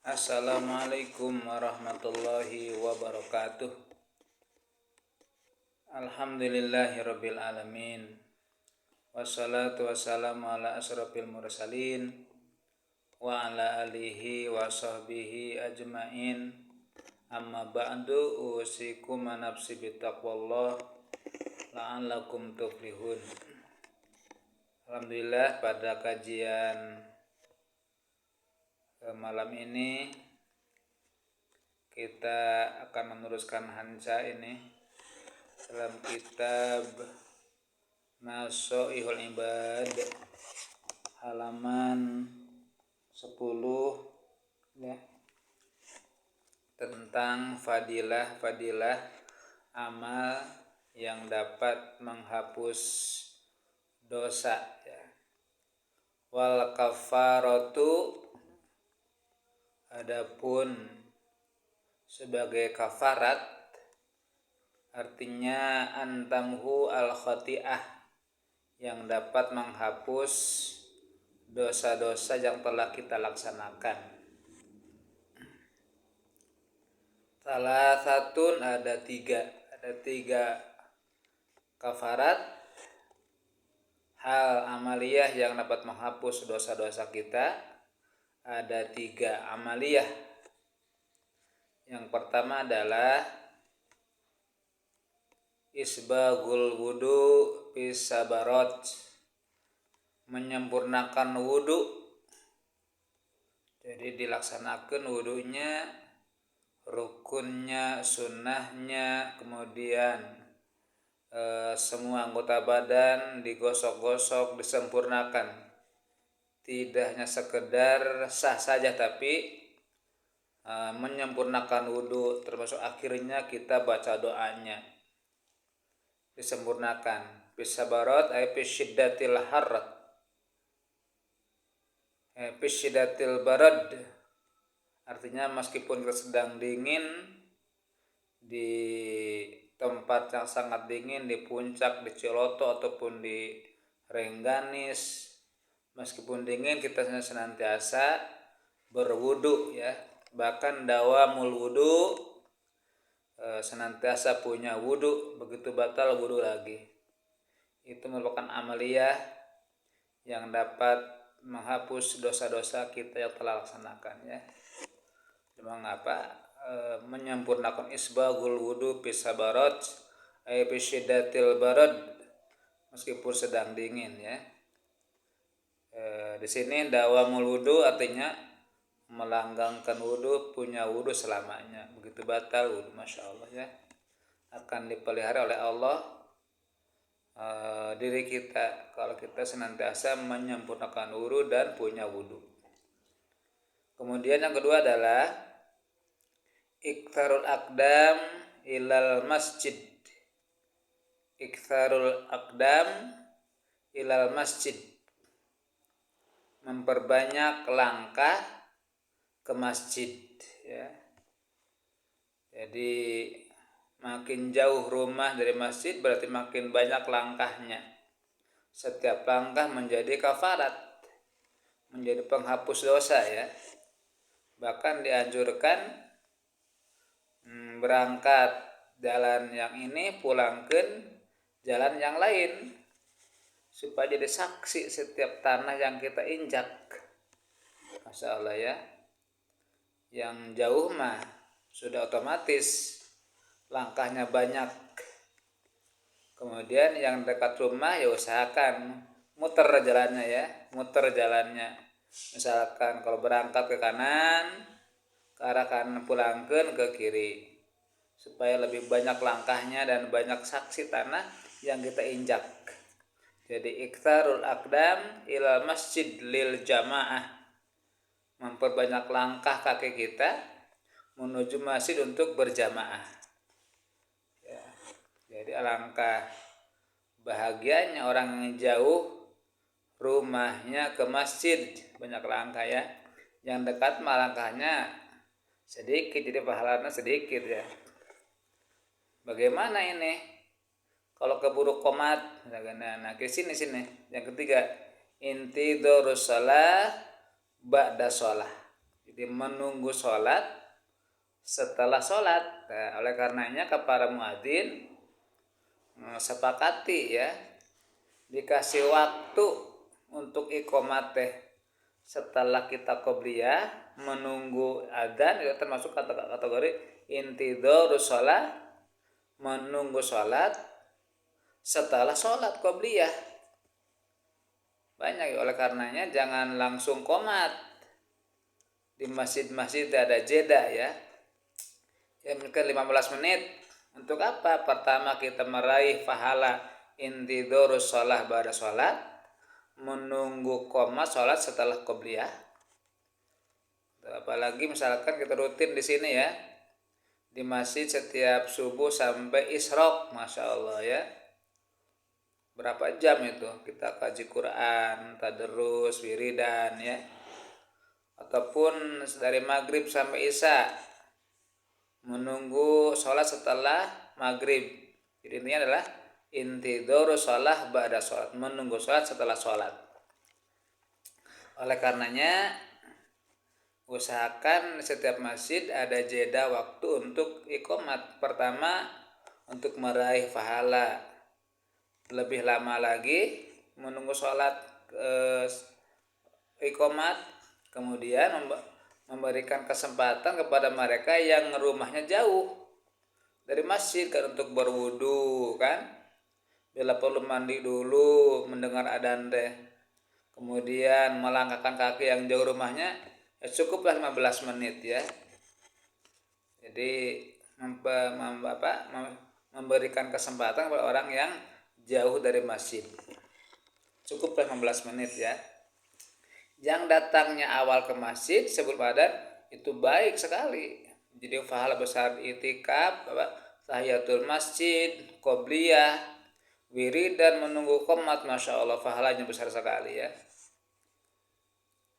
Assalamualaikum warahmatullahi wabarakatuh. Alhamdulillahirabbil alamin. Wassalatu wassalamu ala asrofil mursalin wa ala alihi wa sahbihi ajmain. Amma ba'du, usikum wa nafsi bittaqwallah la'allakum tuflihun. Alhamdulillah, pada kajian malam ini kita akan meneruskan hansa ini dalam kitab Nasoihul Ibad halaman 10 ya, tentang fadilah amal yang dapat menghapus dosa ya. Wal kafaratu, adapun sebagai kafarat artinya antamhu al khati'ah, yang dapat menghapus dosa-dosa yang telah kita laksanakan. Salah satu ada tiga kafarat hal amaliyah yang dapat menghapus dosa-dosa kita. Ada 3 amaliyah. Yang pertama adalah isbagul wudu bisabarot, menyempurnakan wudu. Jadi dilaksanakan wudunya, rukunnya, sunnahnya, kemudian semua anggota badan digosok-gosok, disempurnakan. Tidak hanya sekedar sah saja, tapi menyempurnakan wudu, termasuk akhirnya kita baca doanya, disempurnakan. Bisabarat ay bisyiddatil harrat, bisyiddatil barad, artinya meskipun kita sedang dingin, di tempat yang sangat dingin, di puncak, di Ciloto ataupun di Rengganis, meskipun dingin kita senantiasa berwudu ya. Bahkan dawamul wudu, senantiasa punya wudu, begitu batal wudu lagi. Itu merupakan amaliyah yang dapat menghapus dosa-dosa kita yang telah laksanakan ya. Mengapa? Menyempurnakan isbagul wudu bisabarat ay bisyiddatil barad, meskipun sedang dingin ya. Di sini dawamul wudu artinya melanggengkan wudu, punya wudu selamanya, begitu batal wudu, masya Allah ya, akan dipelihara oleh Allah diri kita kalau kita senantiasa menyempurnakan wudu dan punya wudu. Kemudian yang kedua adalah iktharul aqdam ilal masjid. Iktharul aqdam ilal masjid, memperbanyak langkah ke masjid ya. Jadi makin jauh rumah dari masjid berarti makin banyak langkahnya. Setiap langkah menjadi kafarat, menjadi penghapus dosa ya. Bahkan dianjurkan berangkat jalan yang ini, pulangkan jalan yang lain, supaya jadi saksi setiap tanah yang kita injak. Masya Allah ya. Yang jauh mah sudah otomatis langkahnya banyak. Kemudian yang dekat rumah ya usahakan muter jalannya. Misalkan kalau berangkat ke kanan, ke arah kanan, pulangkan ke kiri, supaya lebih banyak langkahnya dan banyak saksi tanah yang kita injak. Jadi iktharul aqdam ila masjid lil jamaah, memperbanyak langkah kaki kita menuju masjid untuk berjamaah ya. Jadi alangkah bahagianya orang yang jauh rumahnya ke masjid banyak langkah ya. Yang dekat mah langkahnya sedikit, jadi pahalanya sedikit ya. Bagaimana ini kalau keburu komat? Nah, ke sini. Yang ketiga, intidharus shalah ba'da shalah Jadi menunggu sholat setelah sholat. Nah, oleh karenanya kepada muadzin sepakati ya, dikasih waktu untuk iqomat teh setelah kita qobliyah, menunggu adzan itu termasuk kategori intidharus shalah, menunggu sholat setelah sholat qobliyah. Banyak, oleh karenanya jangan langsung qomat. Di masjid-masjid ada jeda ya, mungkin 15 menit. Untuk apa? Pertama kita meraih pahala intidharus shalah ba'da sholat, menunggu qomat sholat setelah qobliyah. Apalagi misalkan kita rutin di sini ya, di masjid setiap subuh sampai isyraq, masya Allah ya. Berapa jam itu kita kaji Quran, tadarus, wiridan ya, ataupun dari maghrib sampai isya, menunggu sholat setelah maghrib. Jadi intinya adalah intidharus shalah ba'da sholat, menunggu sholat setelah sholat. Oleh karenanya usahakan setiap masjid ada jeda waktu untuk iqomat. Pertama untuk meraih pahala, lebih lama lagi menunggu sholat iqomat, kemudian memberikan kesempatan kepada mereka yang rumahnya jauh dari masjid kan untuk berwudu kan, bila perlu mandi dulu mendengar adzan teh, kemudian melangkahkan kaki yang jauh rumahnya ya cukuplah 15 menit ya. Jadi memberikan kesempatan kepada orang yang jauh dari masjid, cukuplah 15 menit ya. Yang datangnya awal ke masjid sebelum adzan itu baik sekali, jadi pahala besar itikaf, tahiyatul masjid, qobliyah, wiridan, menunggu qomat, masya Allah pahalanya besar sekali ya.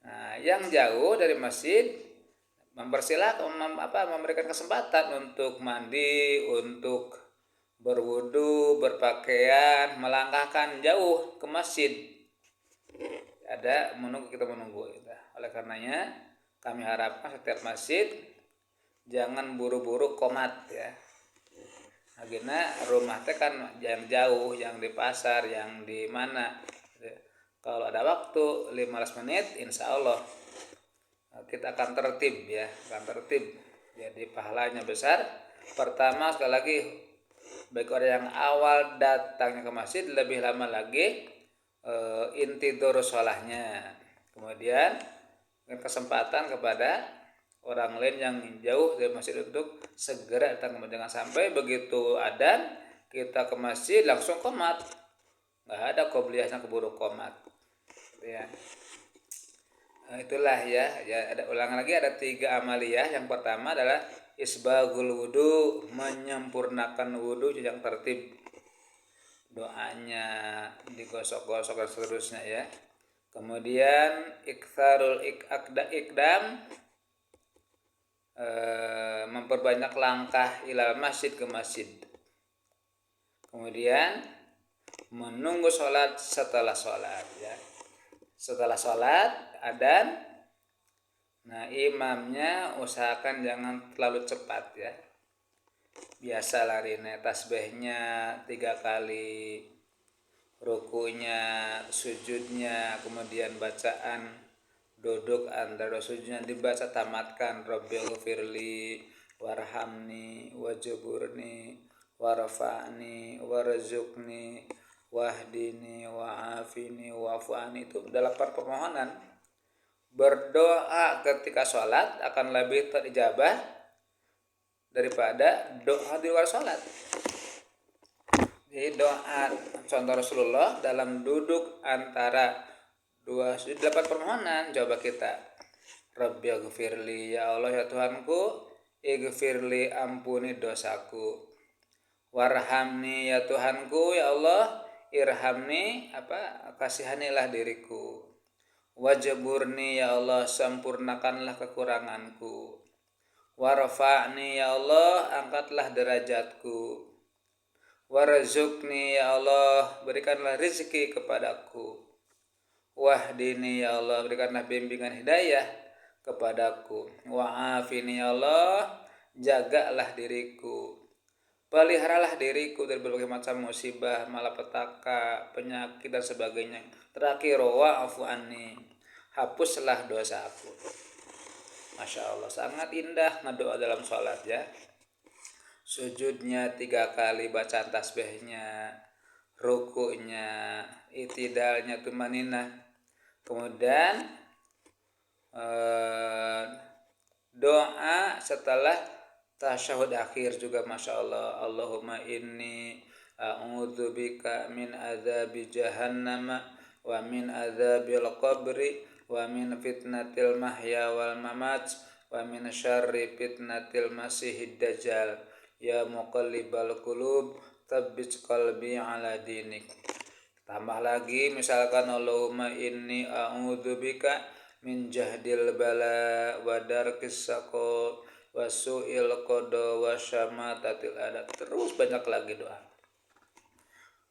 Nah, yang jauh dari masjid memberikan kesempatan untuk mandi, untuk berwudu, berpakaian, melangkahkan jauh ke masjid. Ada kita menunggu. Oleh karenanya kami harapkan setiap masjid jangan buru-buru qomat ya. Akhirnya rumah teh kan yang jauh, yang di pasar, yang di mana. Kalau ada waktu 15 menit, insya Allah kita akan tertib ya, Jadi pahalanya besar. Pertama sekali lagi, baik orang yang awal datangnya ke masjid, lebih lama lagi intidharus sholahnya. Kemudian kesempatan kepada orang lain yang jauh dari masjid untuk segera datang, jangan sampai begitu adzan kita ke masjid langsung qomat, nggak ada qobliyahnya keburu qomat ya. Nah, itulah ya, ada ulang lagi, ada 3 amaliyah. Yang pertama adalah isbagul wudu, menyempurnakan wudu yang tertib, doanya digosok-gosok dan seterusnya ya. Kemudian iktsarul ikdam, memperbanyak langkah ilal masjid, ke masjid. Kemudian menunggu sholat setelah sholat ya. Setelah sholat adzan, nah imamnya usahakan jangan terlalu cepat ya. Biasa larinya tasbihnya 3 kali, rukunya, sujudnya, kemudian bacaan duduk antara sujudnya dibaca tamatkan, Rabbighfirli warhamni wajburni warfa'ni warzuqni wahdini wa'afini wa'fu'ani. Itu 8 permohonan. Berdoa ketika sholat akan lebih terijabah daripada doa di luar sholat. Jadi doa contoh Rasulullah dalam duduk antara 2 sujud 8 permohonan. Coba kita, Rabbighfirli, ya Allah ya Tuhanku, ighfirli, ampuni dosaku, warhamni, ya Tuhanku ya Allah, irhamni, kasihanilah diriku, wajburni, ya Allah sempurnakanlah kekuranganku, warfa'ni, ya Allah angkatlah derajatku, warzuqni, ya Allah berikanlah rezeki kepadaku, wahdini, ya Allah berikanlah bimbingan hidayah kepadaku. Wa'afini ya Allah, jagalah diriku, peliharalah diriku dari berbagai macam musibah, malapetaka, penyakit dan sebagainya. Terakhir, wa'afu anni, hapuslah dosaku. Masya Allah, sangat indah ngedoa dalam sholat ya. Sujudnya 3 kali bacaan tasbihnya, rukunya, itidalnya, tumaninah. Kemudian doa setelah tasyahud akhir juga Masya Allah. Allahumma inni a'udzubika min adzabi jahannam wa min adzabil qabri wa min fitnatil mahya wal mamat wa min syarri fitnatil masihid dajjal ya muqallibal qulub tsabbit qalbi ala dinik. Tambah lagi misalkan Allahumma inni a'udzubika min jahdil bala wa darkis saqa wa su'il qada wa syamatatil adab. Terus banyak lagi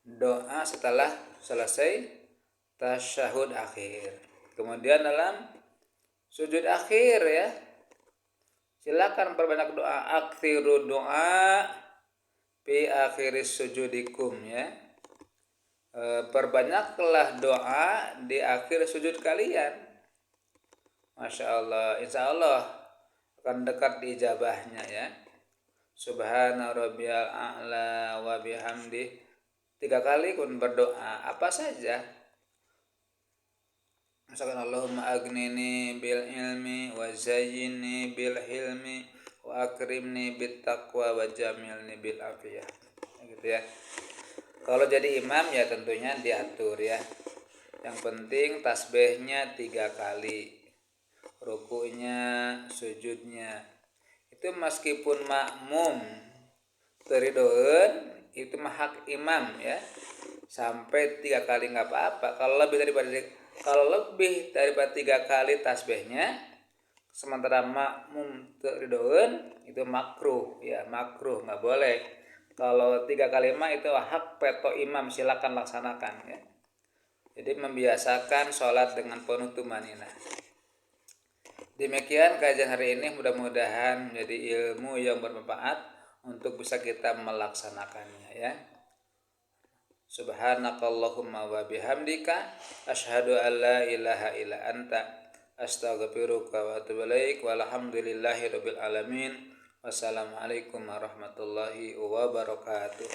doa setelah selesai tasyahud akhir. Kemudian dalam sujud akhir ya, silakan perbanyak doa. Aktsiru doa fi akhiris sujudikum ya. Perbanyaklah doa di akhir sujud kalian. Masya Allah, insya Allah akan dekat diijabahnya ya. Subhana rabbiyal a'la wa bihamdi. 3 kali pun berdoa apa saja. Misalkan Allahumma agnini bil ilmi wa zayyinni bil hilmi wa akrimni bit taqwa wa jamilni bil afiyah. Gitu ya. Kalau jadi imam ya tentunya diatur ya. Yang penting tasbihnya 3 kali. Rukunya, sujudnya. Itu meskipun makmum teridoen itu mah hak imam ya. Sampai 3 kali enggak apa-apa. Kalau lebih daripada 3 kali tasbihnya sementara makmum teridoen itu makruh ya, makruh enggak boleh. Kalau 3 kali mah itu hak peto imam, silakan laksanakan ya. Jadi membiasakan sholat dengan penuh tumaninah. Demikian kajian hari ini, mudah-mudahan menjadi ilmu yang bermanfaat untuk bisa kita melaksanakannya ya. Subhanakallahumma wa bihamdika asyhadu an la ilaha illa anta astaghfiruka wa atubu ilaik. Walhamdulillahirabbil alamin. Wassalamualaikum warahmatullahi wabarakatuh.